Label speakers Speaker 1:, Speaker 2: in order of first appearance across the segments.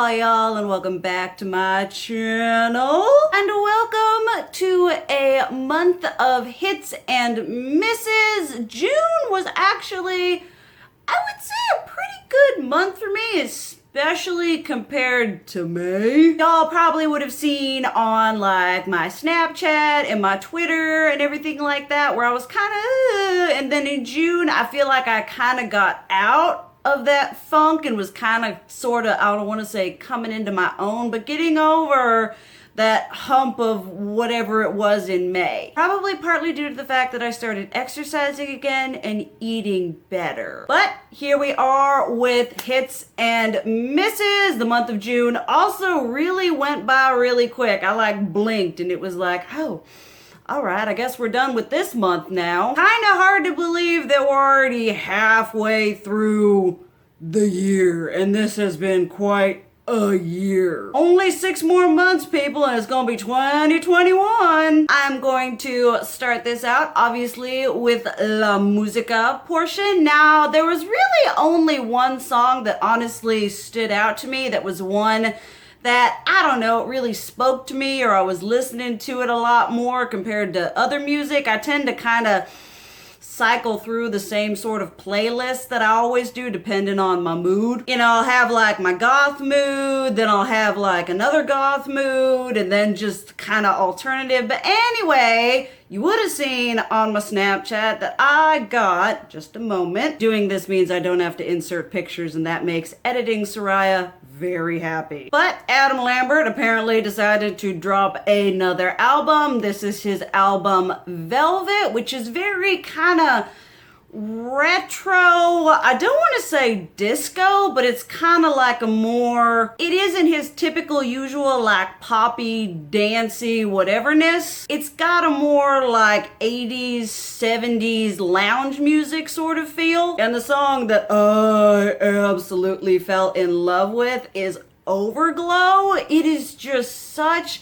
Speaker 1: Hi y'all, and welcome back to my channel, and welcome to a month of hits and misses. June was actually, I would say, a pretty good month for me, especially compared to May. Y'all probably would have seen on like my Snapchat and my Twitter and everything like that where I was kind of, and then in June I feel like I kind of got out of that funk and was kind of sort of, I don't want to say coming into my own, but getting over that hump of whatever it was in May. Probably partly due to the fact that I started exercising again and eating better. But here we are with hits and misses. The month of June also really went by really quick. I like blinked and it was like, oh, all right, I guess we're done with this month now. Kind of hard to believe that we're already halfway through the year, and this has been quite a year. Only 6 more months, people, and it's gonna be 2021. I'm going to start this out, obviously, with La Musica portion. Now, there was really only one song that honestly stood out to me that was one that, I don't know, it really spoke to me, or I was listening to it a lot more compared to other music. I tend to kind of cycle through the same sort of playlist that I always do, depending on my mood. You know, I'll have like my goth mood, then I'll have like another goth mood, and then just kind of alternative. But anyway, you would have seen on my Snapchat that I got, just a moment, doing this means I don't have to insert pictures, and that makes editing Soraya very happy. But Adam Lambert apparently decided to drop another album. This is his album Velvet, which is very kind of retro. I don't want to say disco, but it's kind of like a more, it isn't his typical usual like poppy, dancey, whateverness. It's got a more like 80s, 70s lounge music sort of feel. And the song that I absolutely fell in love with is Overglow. It is just such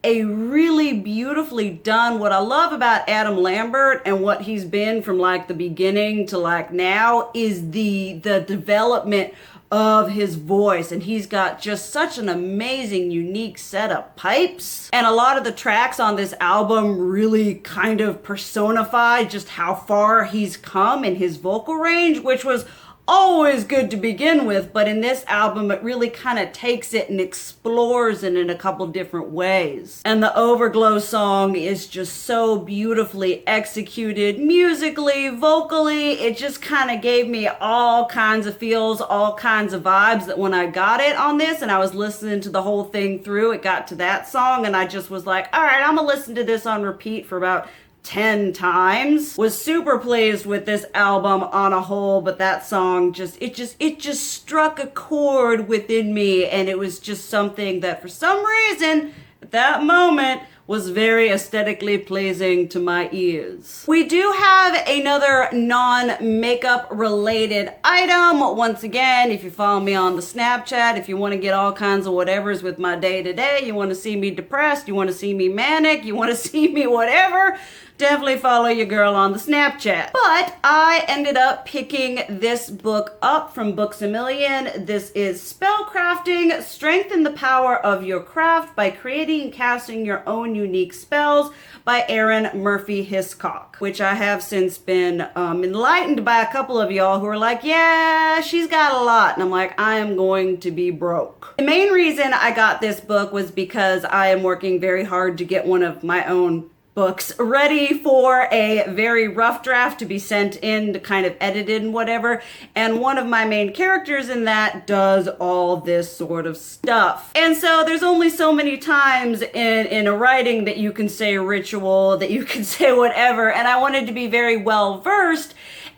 Speaker 1: a really beautifully done. What I love about Adam Lambert and what he's been from like the beginning to like now is the development of his voice, and he's got just such an amazing, unique set of pipes. And a lot of the tracks on this album really kind of personify just how far he's come in his vocal range, which was always good to begin with, but in this album it really kind of takes it and explores it in a couple different ways. And the Overglow song is just so beautifully executed musically, vocally. It just kind of gave me all kinds of feels, all kinds of vibes, that when I got it on this and I was listening to the whole thing through, it got to that song and I just was like, all right, I'm gonna listen to this on repeat for about 10 times. Was super pleased with this album on a whole, but that song it just struck a chord within me, and it was just something that for some reason at that moment was very aesthetically pleasing to my ears. We do have another non-makeup related item. Once again, if you follow me on the Snapchat, if you want to get all kinds of whatevers with my day-to-day, you want to see me depressed, you want to see me manic, you want to see me whatever, definitely follow your girl on the Snapchat. But I ended up picking this book up from Books A Million. This is Spellcrafting: Strengthen the Power of Your Craft by Creating and Casting Your Own Unique Spells by Erin Murphy Hiscock, which I have since been enlightened by a couple of y'all who are like, yeah, she's got a lot. And I'm like, I am going to be broke. The main reason I got this book was because I am working very hard to get one of my own books ready for a very rough draft to be sent in to kind of edited and whatever, and one of my main characters in that does all this sort of stuff. And so there's only so many times in a writing that you can say ritual, that you can say whatever, and I wanted to be very well versed.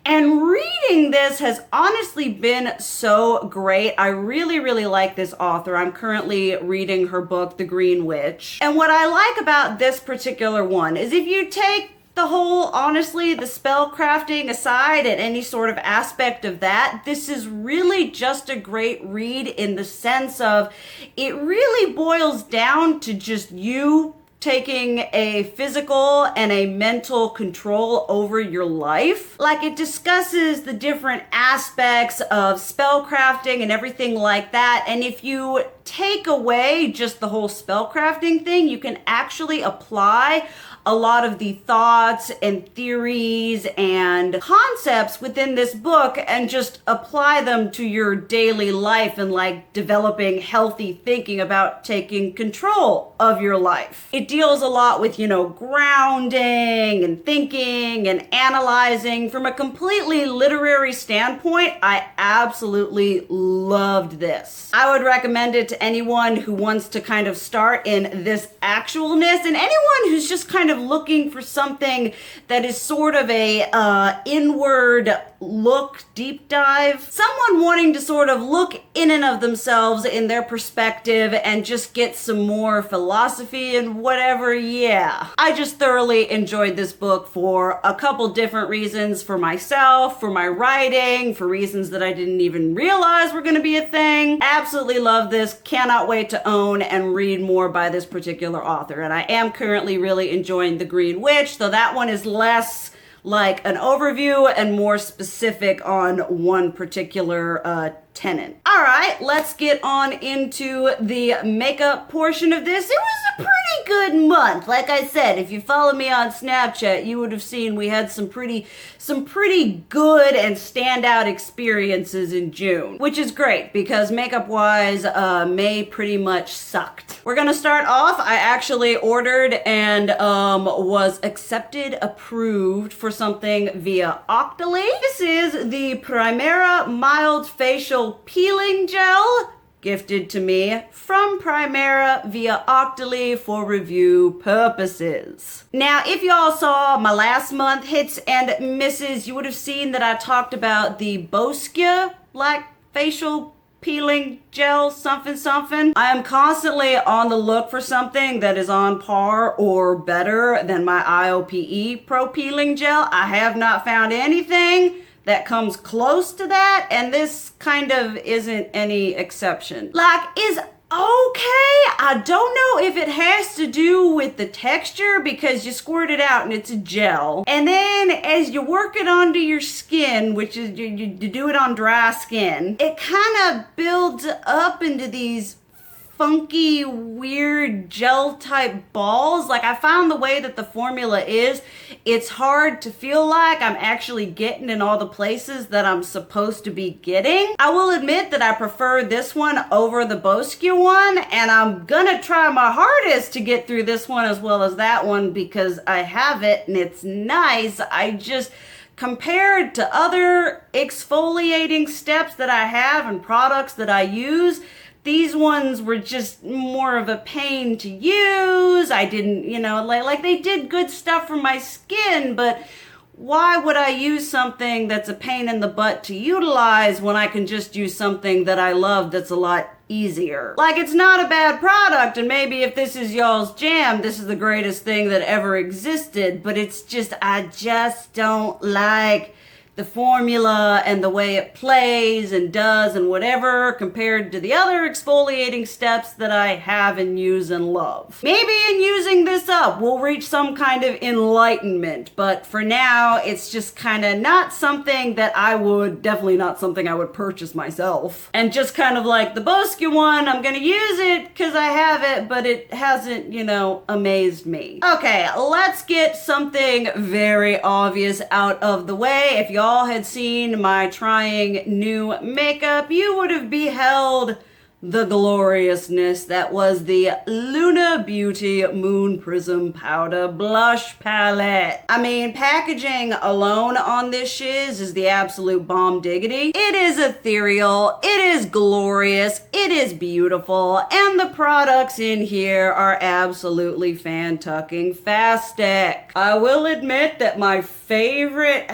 Speaker 1: And reading this has honestly been so great. I really, really like this author. I'm currently reading her book, The Green Witch. And what I like about this particular one is if you take the whole, honestly, the spell crafting aside and any sort of aspect of that, this is really just a great read in the sense of it really boils down to just you taking a physical and a mental control over your life. Like, it discusses the different aspects of spellcrafting and everything like that. And if you take away just the whole spellcrafting thing, you can actually apply a lot of the thoughts and theories and concepts within this book and just apply them to your daily life and like developing healthy thinking about taking control of your life. It deals a lot with, grounding and thinking and analyzing from a completely literary standpoint. I absolutely loved this. I would recommend it to anyone who wants to kind of start in this actualness, and anyone who's just kind of looking for something that is sort of a inward look, deep dive. Someone wanting to sort of look in and of themselves in their perspective and just get some more philosophy and whatever. Yeah. I just thoroughly enjoyed this book for a couple different reasons. For myself, for my writing, for reasons that I didn't even realize were going to be a thing. Absolutely love this. Cannot wait to own and read more by this particular author. And I am currently really enjoying The Green Witch, though that one is less like an overview and more specific on one particular tenant. All right, let's get on into the makeup portion of this. It was a pretty good month. Like I said, if you follow me on Snapchat, you would have seen we had some pretty good and standout experiences in June, which is great because makeup-wise, May pretty much sucked. We're gonna start off. I actually ordered and was accepted, approved for something via Octoly. This is the Primera Mild Facial Peeling Gel, gifted to me from Primera via Octoly for review purposes. Now, if y'all saw my last month hits and misses, you would have seen that I talked about the Boscia Black Facial Peeling Gel something. I am constantly on the look for something that is on par or better than my IOPE Pro Peeling Gel. I have not found anything that comes close to that, and this kind of isn't any exception. Like, is okay. I don't know if it has to do with the texture because you squirt it out and it's a gel. And then as you work it onto your skin, which is you do it on dry skin, it kind of builds up into these funky, weird gel type balls. Like, I found the way that the formula is, it's hard to feel like I'm actually getting in all the places that I'm supposed to be getting. I will admit that I prefer this one over the Boscia one, and I'm gonna try my hardest to get through this one as well as that one because I have it and it's nice. I just, compared to other exfoliating steps that I have and products that I use, these ones were just more of a pain to use. I didn't, like they did good stuff for my skin, but why would I use something that's a pain in the butt to utilize when I can just use something that I love that's a lot easier? Like, it's not a bad product, and maybe if this is y'all's jam, this is the greatest thing that ever existed, but it's just, I just don't like the formula and the way it plays and does and whatever compared to the other exfoliating steps that I have and use and love. Maybe in using this up, we'll reach some kind of enlightenment, but for now, it's just kind of not something that definitely not something I would purchase myself. And just kind of like the Boscia one, I'm gonna use it because I have it, but it hasn't, amazed me. Okay, let's get something very obvious out of the way. If y'all had seen my trying new makeup, you would have beheld the gloriousness that was the Luna Beauty Moon Prism Powder Blush Palette. I mean, packaging alone on this shiz is the absolute bomb diggity. It is ethereal, it is glorious, it is beautiful, and the products in here are absolutely fan-tucking-fastic. I will admit that my favorite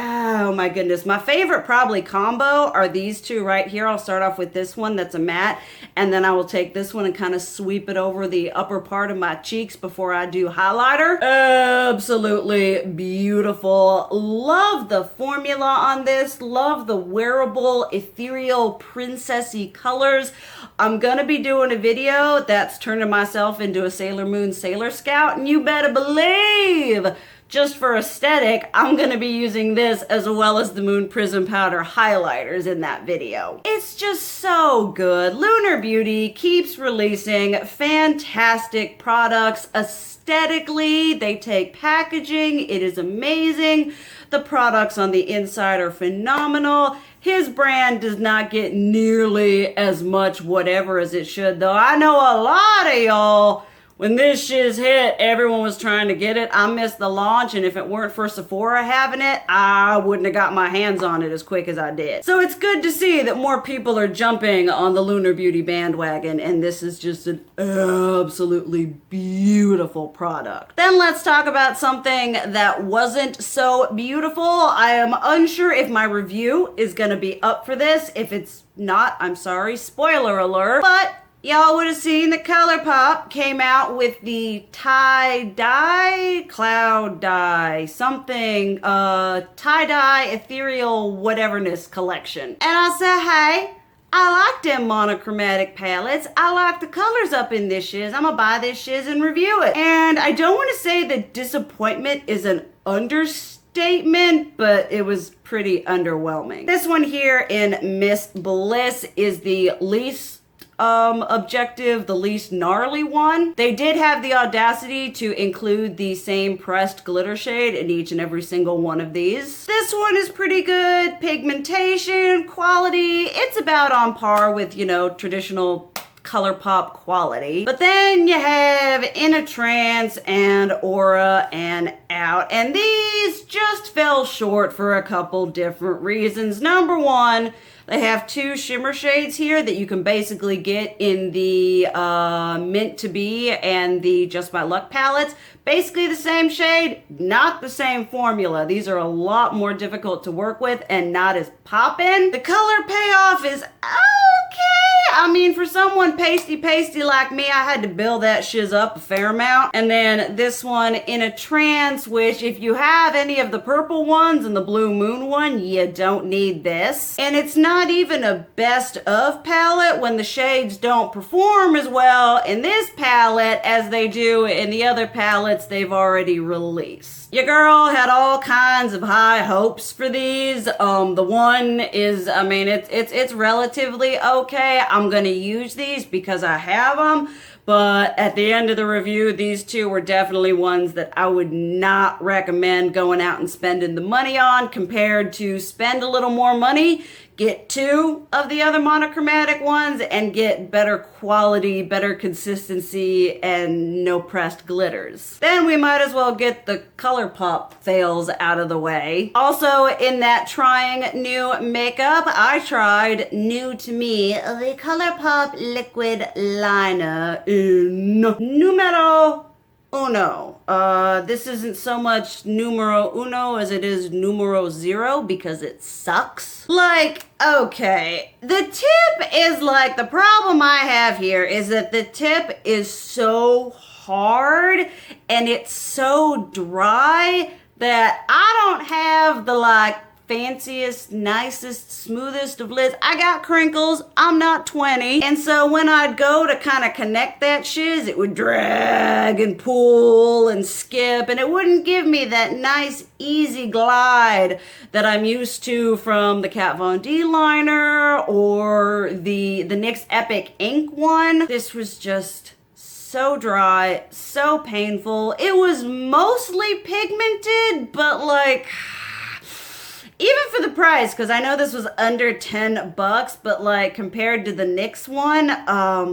Speaker 1: probably combo are these two right here. I'll start off with this one that's a matte, And then I will take this one and kind of sweep it over the upper part of my cheeks before I do highlighter. Absolutely beautiful. Love the formula on this. Love the wearable, ethereal, princessy colors. I'm gonna be doing a video that's turning myself into a Sailor Moon Sailor Scout, and you better believe, just for aesthetic, I'm gonna be using this as well as the Moon Prism Powder highlighters in that video. It's just so good. Lunar Beauty keeps releasing fantastic products. Aesthetically, they take packaging. It is amazing. The products on the inside are phenomenal. His brand does not get nearly as much whatever as it should, though. I know a lot of y'all, when this shiz hit, everyone was trying to get it. I missed the launch, and if it weren't for Sephora having it, I wouldn't have got my hands on it as quick as I did. So it's good to see that more people are jumping on the Lunar Beauty bandwagon, and this is just an absolutely beautiful product. Then let's talk about something that wasn't so beautiful. I am unsure if my review is gonna be up for this. If it's not, I'm sorry, spoiler alert, but y'all would have seen that ColourPop came out with the tie-dye, cloud dye, something, tie-dye, ethereal whateverness collection. And I said, hey, I like them monochromatic palettes. I like the colors up in this shiz. I'm gonna buy this shiz and review it. And I don't want to say that disappointment is an understatement, but it was pretty underwhelming. This one here in Miss Bliss is the least objective, the least gnarly one. They did have the audacity to include the same pressed glitter shade in each and every single one of these. This one is pretty good. Pigmentation, quality, it's about on par with, you know, traditional ColourPop quality. But then you have In a Trance and Aura and Out, and these just fell short for a couple different reasons. Number one, they have two shimmer shades here that you can basically get in the Mint to Be and the Just My Luck palettes. Basically the same shade, not the same formula. These are a lot more difficult to work with and not as poppin'. The color payoff is okay. I mean, for someone pasty like me, I had to build that shiz up a fair amount. And then this one, In a Trance, which if you have any of the purple ones and the Blue Moon one, you don't need this. And it's not even a best of palette when the shades don't perform as well in this palette as they do in the other palettes they've already released. Your girl had all kinds of high hopes for these. The one is, I mean, it's relatively okay. I'm gonna use these because I have them, but at the end of the review, these two were definitely ones that I would not recommend going out and spending the money on, compared to spend a little more money, get two of the other monochromatic ones, and get better quality, better consistency, and no pressed glitters. Then we might as well get the ColourPop fails out of the way. Also, in that trying new makeup, I tried, new to me, the ColourPop liquid liner in numero uno. This isn't so much numero uno as it is numero zero because it sucks. Like, okay, the tip is like, the problem I have here is that the tip is so hard and it's so dry that I don't have the like fanciest, nicest, smoothest of lids. I got crinkles. I'm not 20. And so when I'd go to kind of connect that shiz, it would drag and pull and skip, and it wouldn't give me that nice, easy glide that I'm used to from the Kat Von D liner or the NYX Epic Ink one. This was just so dry, so painful. It was mostly pigmented, but like, even for the price, because I know this was under $10, but like compared to the NYX one,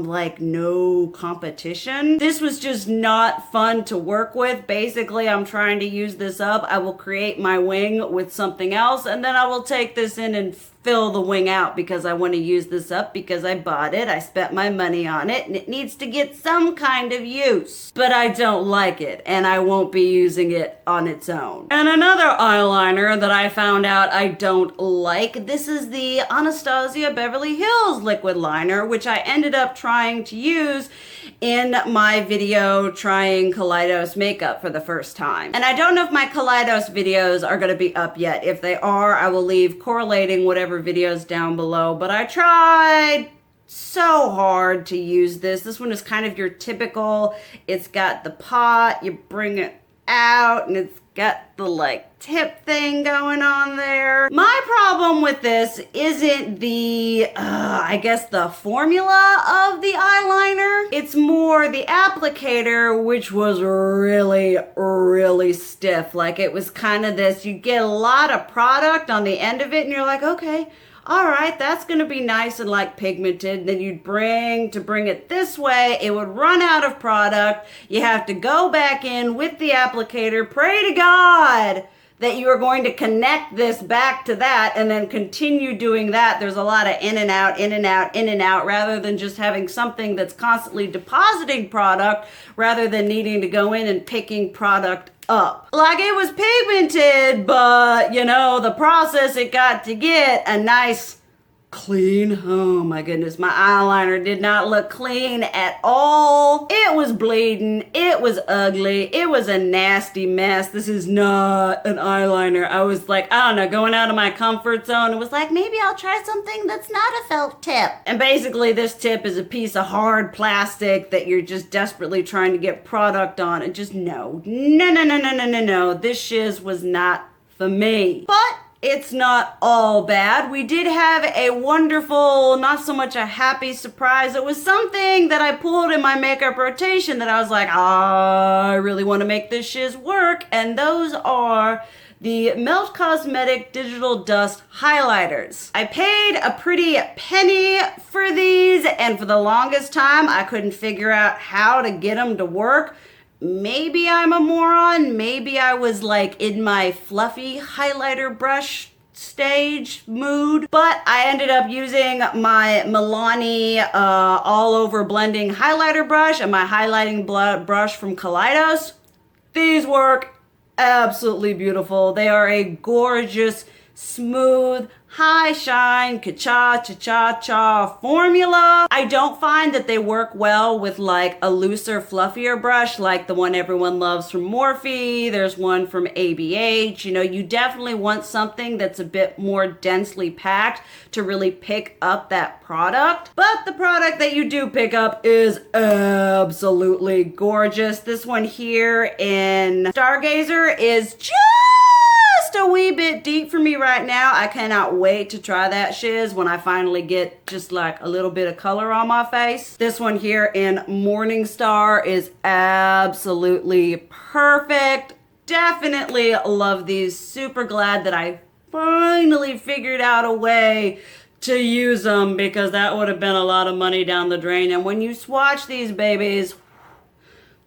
Speaker 1: like no competition. This was just not fun to work with. Basically, I'm trying to use this up. I will create my wing with something else, and then I will take this in and fill the wing out because I want to use this up because I bought it, I spent my money on it, and it needs to get some kind of use. But I don't like it, and I won't be using it on its own. And another eyeliner that I found out I don't like, this is the Anastasia Beverly Hills liquid liner, which I ended up trying to use in my video trying Kaleidos makeup for the first time. And I don't know if my Kaleidos videos are going to be up yet. If they are, I will leave correlating whatever videos down below, but I tried so hard to use this. This one is kind of your typical, it's got the pot, you bring it out, and it's got the like tip thing going on there. My problem with this isn't the, I guess the formula of the eyeliner. It's more the applicator, which was really, really stiff. Like it was kind of this, you get a lot of product on the end of it and you're like, okay, all right, that's gonna be nice and like pigmented. Then you'd bring it this way, it would run out of product. You have to go back in with the applicator, pray to God that you are going to connect this back to that and then continue doing that. There's a lot of in and out, in and out, in and out, rather than just having something that's constantly depositing product rather than needing to go in and picking product up. Like it was pigmented, but you know, the process it got to get a nice clean, oh my goodness, my eyeliner did not look clean at all. It was bleeding, it was ugly, it was a nasty mess. This is not an eyeliner. I was like, I don't know, going out of my comfort zone. It was like, maybe I'll try something that's not a felt tip. And basically this tip is a piece of hard plastic that you're just desperately trying to get product on. And just no. This shiz was not for me. But it's not all bad. We did have a wonderful, not so much a happy surprise. It was something that I pulled in my makeup rotation that I was like, I really want to make this shiz work. And those are the Melt Cosmetic Digital Dust Highlighters. I paid a pretty penny for these, and for the longest time, I couldn't figure out how to get them to work. Maybe I'm a moron. Maybe I was like in my fluffy highlighter brush stage mood. But I ended up using my Milani all over blending highlighter brush and my highlighting brush from Kaleidos. These work absolutely beautiful. They are a gorgeous, smooth, high shine, cha-cha-cha-cha formula. I don't find that they work well with like a looser, fluffier brush like the one everyone loves from Morphe. There's one from ABH. You know, you definitely want something that's a bit more densely packed to really pick up that product. But the product that you do pick up is absolutely gorgeous. This one here in Stargazer is just a wee bit deep for me right now. I cannot wait to try that shiz when I finally get just like a little bit of color on my face. This one here in Morningstar is absolutely perfect. Definitely love these. Super glad that I finally figured out a way to use them because that would have been a lot of money down the drain. And when you swatch these babies,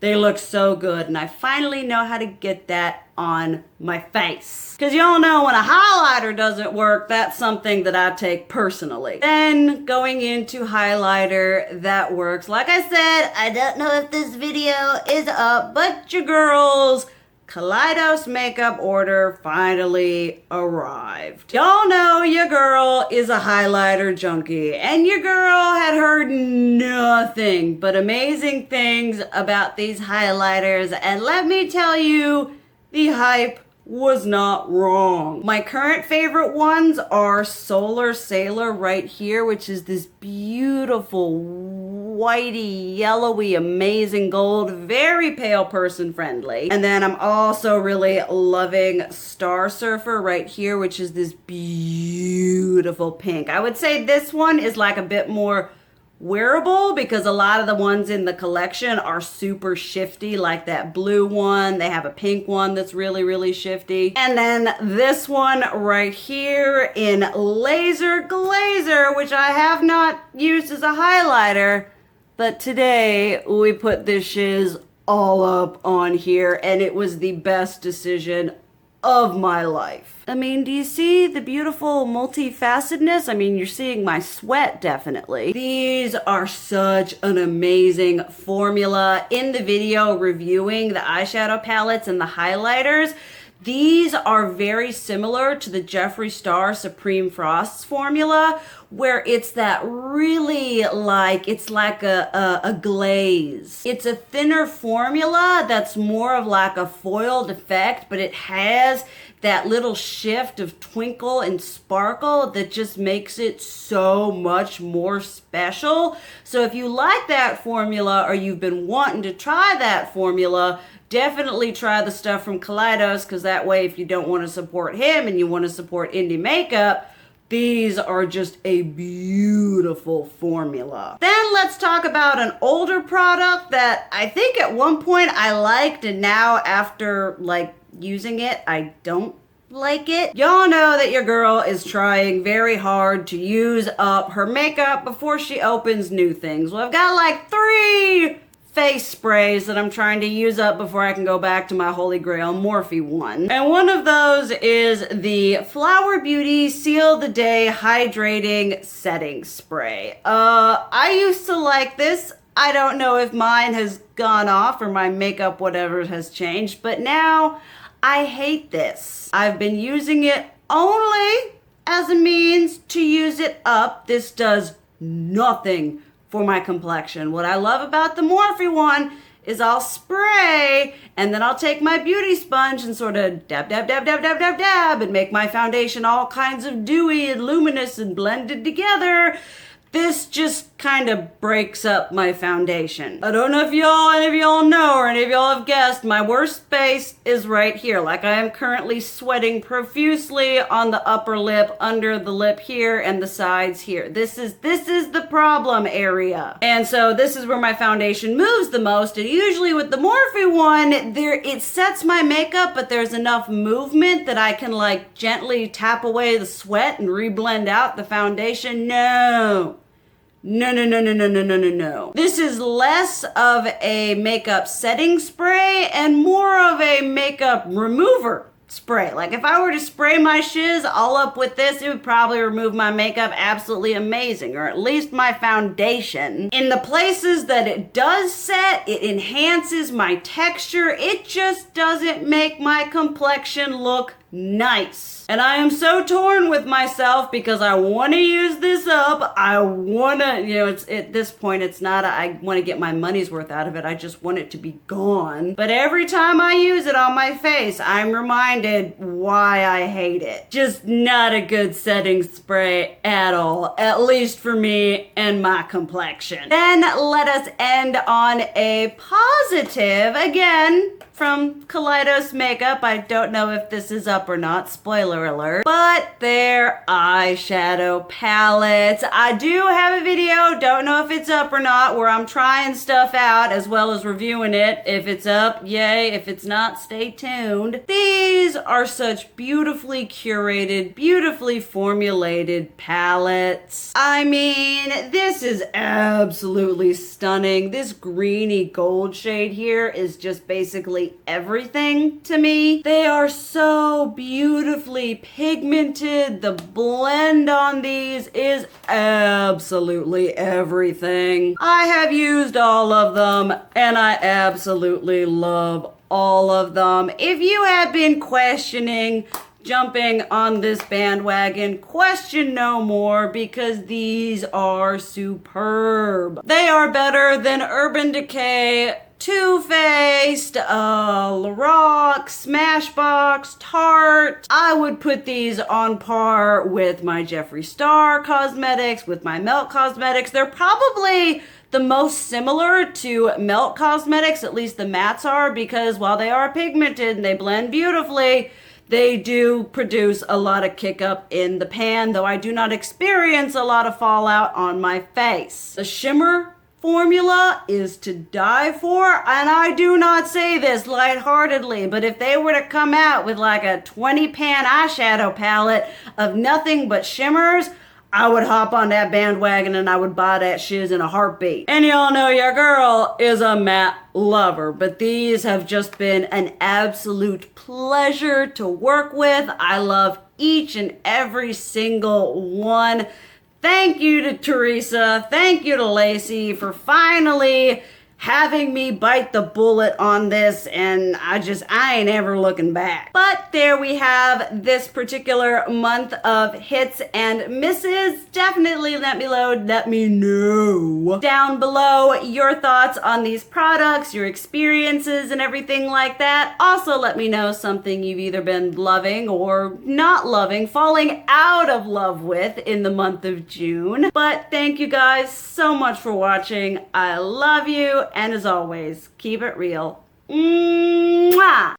Speaker 1: they look so good, and I finally know how to get that on my face. Because y'all know when a highlighter doesn't work, that's something that I take personally. Then going into highlighter that works. Like I said, I don't know if this video is up, but your girl's Kaleidos makeup order finally arrived. Y'all know your girl is a highlighter junkie, and your girl had heard nothing but amazing things about these highlighters, and let me tell you, the hype was not wrong. My current favorite ones are Solar Sailor right here, which is this beautiful whitey, yellowy, amazing gold, very pale person friendly. And then I'm also really loving Star Surfer right here, which is this beautiful pink. I would say this one is like a bit more wearable because a lot of the ones in the collection are super shifty, like that blue one. They have a pink one that's really, really shifty. And then this one right here in Laser Glazer, which I have not used as a highlighter, but today we put this shiz all up on here and it was the best decision of my life. I mean, do you see the beautiful multifacetedness? I mean, you're seeing my sweat, definitely. These are such an amazing formula. In the video reviewing the eyeshadow palettes and the highlighters, these are very similar to the Jeffree Star Supreme Frost's formula, where it's that really it's like a glaze. It's a thinner formula that's more of like a foiled effect, but it has that little shift of twinkle and sparkle that just makes it so much more special. So if you like that formula or you've been wanting to try that formula, definitely try the stuff from Kaleidos, because that way if you don't want to support him and you want to support indie makeup, these are just a beautiful formula. Then let's talk about an older product that I think at one point I liked, and now after using it, I don't like it. Y'all know that your girl is trying very hard to use up her makeup before she opens new things. Well, I've got 3 face sprays that I'm trying to use up before I can go back to my holy grail Morphe one. And one of those is the Flower Beauty Seal the Day Hydrating Setting Spray. I used to like this. I don't know if mine has gone off or my makeup whatever has changed, but now I hate this. I've been using it only as a means to use it up. This does nothing for my complexion. What I love about the Morphe one is I'll spray and then I'll take my beauty sponge and sort of dab, dab, dab, dab, dab, dab, dab, and make my foundation all kinds of dewy and luminous and blended together. This just kind of breaks up my foundation. I don't know if any of y'all know or any of y'all have guessed, my worst space is right here. I am currently sweating profusely on the upper lip, under the lip here, and the sides here. This is the problem area. And so this is where my foundation moves the most. And usually with the Morphe one, it sets my makeup, but there's enough movement that I can gently tap away the sweat and reblend out the foundation. No. No. This is less of a makeup setting spray and more of a makeup remover spray. If I were to spray my shiz all up with this, it would probably remove my makeup absolutely amazing, or at least my foundation. In the places that it does set, it enhances my texture. It just doesn't make my complexion look nice. And I am so torn with myself because I want to use this up. I want to, at this point, it's not, I want to get my money's worth out of it. I just want it to be gone. But every time I use it on my face, I'm reminded why I hate it. Just not a good setting spray at all, at least for me and my complexion. Then let us end on a positive, again, from Kaleidos Makeup. I don't know if this is up or not, spoiler alert, but their eyeshadow palettes. I do have a video, don't know if it's up or not, where I'm trying stuff out as well as reviewing it. If it's up, yay. If it's not, stay tuned. These are such beautifully curated, beautifully formulated palettes. I mean, this is absolutely stunning. This greeny gold shade here is just basically everything to me. They are so beautifully pigmented. The blend on these is absolutely everything. I have used all of them and I absolutely love all of them. If you have been questioning jumping on this bandwagon, question no more, because these are superb. They are better than Urban Decay, Too Faced, Lorac, Smashbox, Tarte. I would put these on par with my Jeffree Star cosmetics, with my Melt Cosmetics. They're probably the most similar to Melt Cosmetics, at least the mattes are, because while they are pigmented and they blend beautifully, they do produce a lot of kick up in the pan, though I do not experience a lot of fallout on my face. The shimmer formula is to die for, and I do not say this lightheartedly, but if they were to come out with a 20 pan eyeshadow palette of nothing but shimmers, I would hop on that bandwagon and I would buy that shiz in a heartbeat. And y'all know your girl is a matte lover, but these have just been an absolute pleasure to work with. I love each and every single one. Thank you to Teresa. Thank you to Lacey for finally having me bite the bullet on this, and I ain't ever looking back. But there we have this particular month of hits and misses. Definitely let me know down below your thoughts on these products, your experiences and everything like that. Also let me know something you've either been loving or not loving, falling out of love with in the month of June. But thank you guys so much for watching. I love you. And as always, keep it real. Mwah!